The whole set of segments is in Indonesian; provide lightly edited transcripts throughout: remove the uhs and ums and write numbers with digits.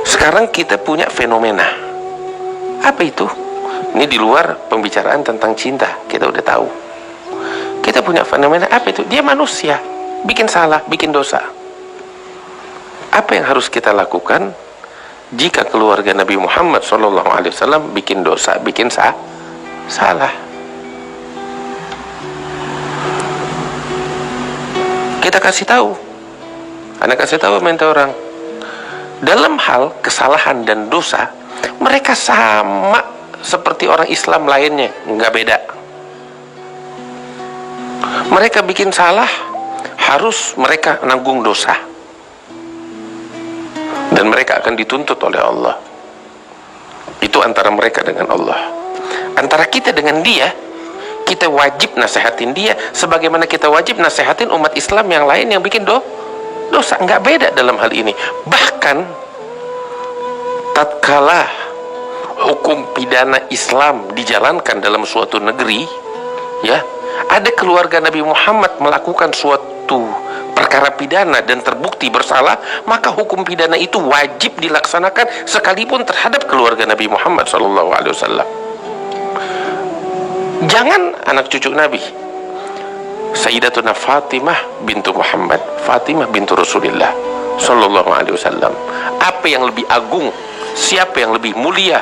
Sekarang kita punya fenomena. Apa itu? Ini di luar pembicaraan tentang cinta, kita udah tahu. Kita punya fenomena, apa itu? Dia manusia, bikin salah, bikin dosa. Apa yang harus kita lakukan jika keluarga Nabi Muhammad SAW bikin dosa, bikin salah? Kita kasih tahu. Anak kasih tahu minta orang. Dalam hal kesalahan dan dosa, mereka sama seperti orang Islam lainnya, nggak beda. Mereka bikin salah, harus mereka nanggung dosa. Dan mereka akan dituntut oleh Allah. Itu antara mereka dengan Allah. Antara kita dengan dia, kita wajib nasihatin dia sebagaimana kita wajib nasihatin umat Islam yang lain yang bikin dosa. Nggak beda dalam hal ini. Bahkan tatkala hukum pidana Islam dijalankan dalam suatu negeri, ya, ada keluarga Nabi Muhammad melakukan suatu perkara pidana dan terbukti bersalah, maka hukum pidana itu wajib dilaksanakan sekalipun terhadap keluarga Nabi Muhammad SAW. Jangan anak cucu Nabi, Sayyidatuna Fatimah bintu Muhammad, Fatimah bintu Rasulullah Sallallahu Alaihi Wasallam. Apa yang lebih agung, siapa yang lebih mulia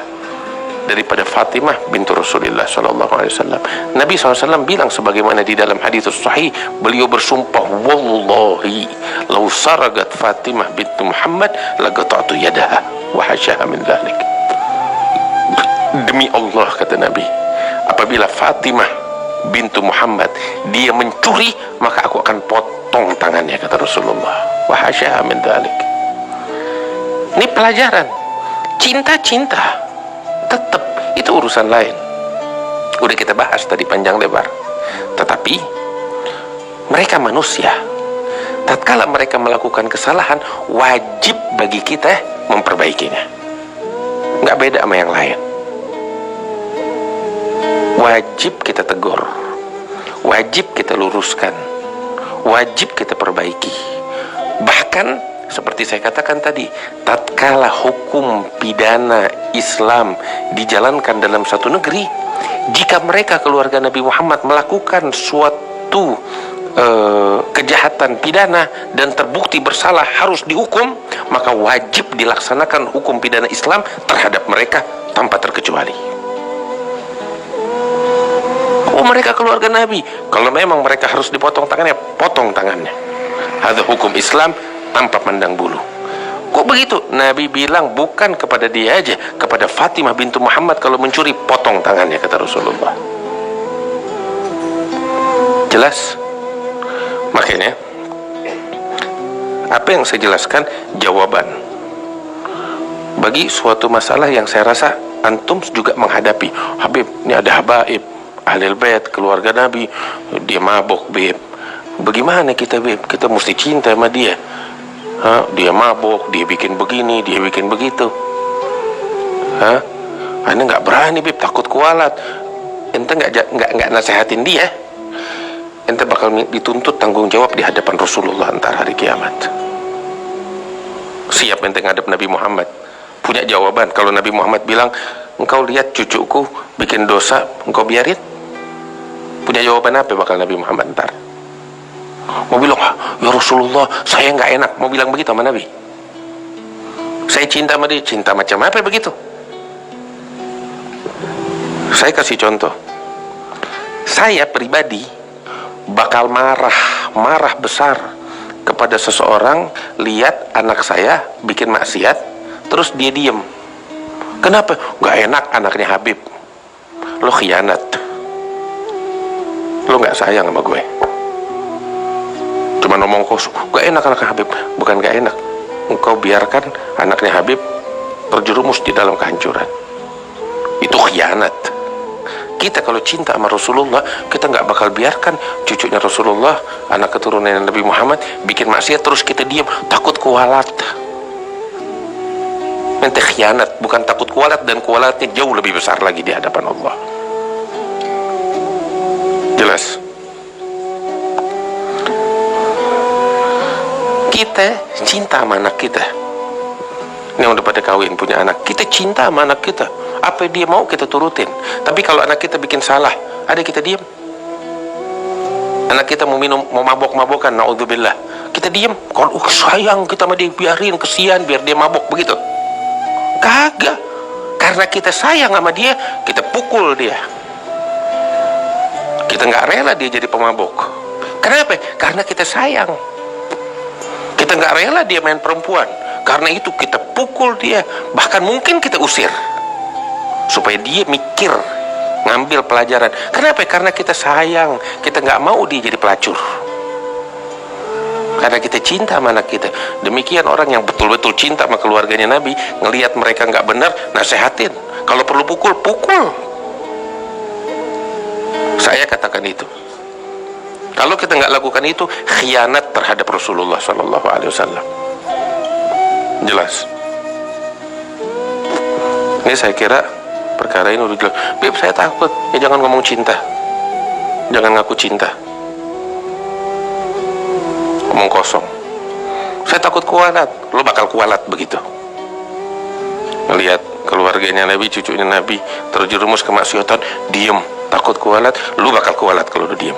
daripada Fatimah bintu Rasulullah Sallallahu Alaihi Wasallam? Nabi SAW bilang sebagaimana di dalam hadits sahih, beliau bersumpah, wallahi lau saragat Fatimah bintu Muhammad laqata'tu yadaha wa hasyaha min dzalik. Demi Allah, kata Nabi, apabila Fatimah bintu Muhammad dia mencuri, maka aku akan potong tangannya, kata Rasulullah. Wa hasyaha min dzalik. Ini pelajaran. Cinta tetap itu urusan lain. Udah kita bahas tadi panjang lebar. Tetapi mereka manusia. Tatkala mereka melakukan kesalahan, wajib bagi kita memperbaikinya. Nggak beda sama yang lain. Wajib kita tegur, wajib kita luruskan, wajib kita perbaiki. Bahkan seperti saya katakan tadi, tatkala hukum pidana Islam dijalankan dalam satu negeri, jika mereka keluarga Nabi Muhammad melakukan suatu kejahatan pidana dan terbukti bersalah harus dihukum, maka wajib dilaksanakan hukum pidana Islam terhadap mereka tanpa terkecuali. Oh, mereka keluarga Nabi, kalau memang mereka harus dipotong tangannya, potong tangannya. Ada hukum Islam tanpa pandang bulu. Kok begitu? Nabi bilang bukan kepada dia aja, kepada Fatimah bintu Muhammad kalau mencuri, potong tangannya, kata Rasulullah. Jelas? Makanya apa yang saya jelaskan jawaban bagi suatu masalah yang saya rasa antum juga menghadapi. Habib, ini ada habaib Ahlul Bait, keluarga Nabi, dia mabok, Beb. Bagaimana kita, Beb? Kita mesti cinta sama dia. Dia mabok, dia bikin begini, dia bikin begitu. Anda nggak berani, Beb, takut kualat. Ente nggak nasehatin dia, ente bakal dituntut tanggung jawab di hadapan Rasulullah antar hari kiamat. Siap ente ngadep Nabi Muhammad, punya jawaban. Kalau Nabi Muhammad bilang, engkau lihat cucuku bikin dosa, engkau biarin? Punya jawaban apa bakal Nabi Muhammad ntar? Mau bilang, ya Rasulullah, saya nggak enak. Mau bilang begitu sama Nabi? Saya cinta sama dia, cinta macam apa begitu? Saya kasih contoh. Saya pribadi bakal marah besar kepada seseorang lihat anak saya bikin maksiat, terus dia diem. Kenapa? Nggak enak anaknya Habib. Lo khianat. Lo nggak sayang sama gue. Cuma ngomong kosong. Gak enak anaknya Habib. Bukan gak enak, engkau biarkan anaknya Habib terjerumus di dalam kehancuran. Itu khianat. Kita kalau cinta sama Rasulullah, kita nggak bakal biarkan cucunya Rasulullah, anak keturunan Nabi Muhammad, bikin maksiat terus kita diam, takut kualat. Nanti khianat, bukan takut kualat, dan kualatnya jauh lebih besar lagi di hadapan Allah. Jelas? Kita cinta sama anak kita, Ini udah pada kawin, punya anak. Kita cinta sama anak kita. Apa dia mau kita turutin. Tapi kalau anak kita bikin salah, ada kita diam. Anak kita mau minum, mau mabok-mabokan, naudzubillah, kita diam. Kalau sayang kita sama dia, biarin, kesian, biar dia mabok, begitu. Kagak. Karena kita sayang sama dia, kita pukul dia. Kita nggak rela dia jadi pemabok. Kenapa? Karena kita sayang. Kita nggak rela dia main perempuan. Karena itu kita pukul dia. Bahkan mungkin kita usir. Supaya dia mikir, ngambil pelajaran. Kenapa? Karena kita sayang. Kita nggak mau dia jadi pelacur. Karena kita cinta sama anak kita. Demikian orang yang betul-betul cinta sama keluarganya Nabi, ngelihat mereka nggak benar, nasehatin. Kalau perlu pukul, pukul. Saya katakan itu. Kalau kita nggak lakukan itu, khianat terhadap Rasulullah Sallallahu Alaihi Wasallam. Jelas. Ini saya kira perkara ini udah jelas. Beb, saya takut. Ya jangan ngomong cinta. Jangan ngaku cinta. Ngomong kosong. Saya takut kualat. Lo bakal kualat begitu. Melihat keluarganya Nabi, cucunya Nabi terjerumus kemaksiatan, diem. Takut kualat. Lo bakal kualat kalau udah diem.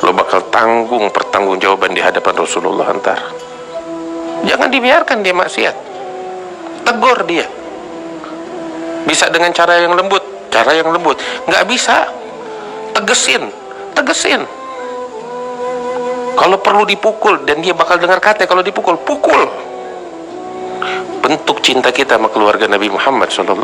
Lo bakal tanggung pertanggungjawaban di hadapan Rasulullah ntar. Jangan dibiarkan dia maksiat. Tegur dia. Bisa dengan cara yang lembut. Cara yang lembut. Nggak bisa. Tegesin. Tegesin. Kalau perlu dipukul, dan dia bakal dengar kata kalau dipukul, pukul. Bentuk cinta kita sama keluarga Nabi Muhammad SAW.